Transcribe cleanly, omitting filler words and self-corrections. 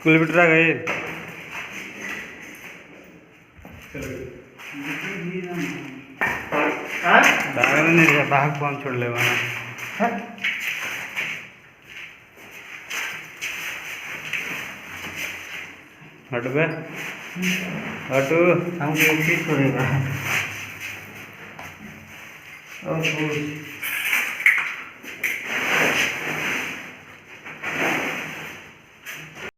kilometre गए भाग कौन छोड़ ले हट बे हटू हमको एक चीज छोड़ेगा और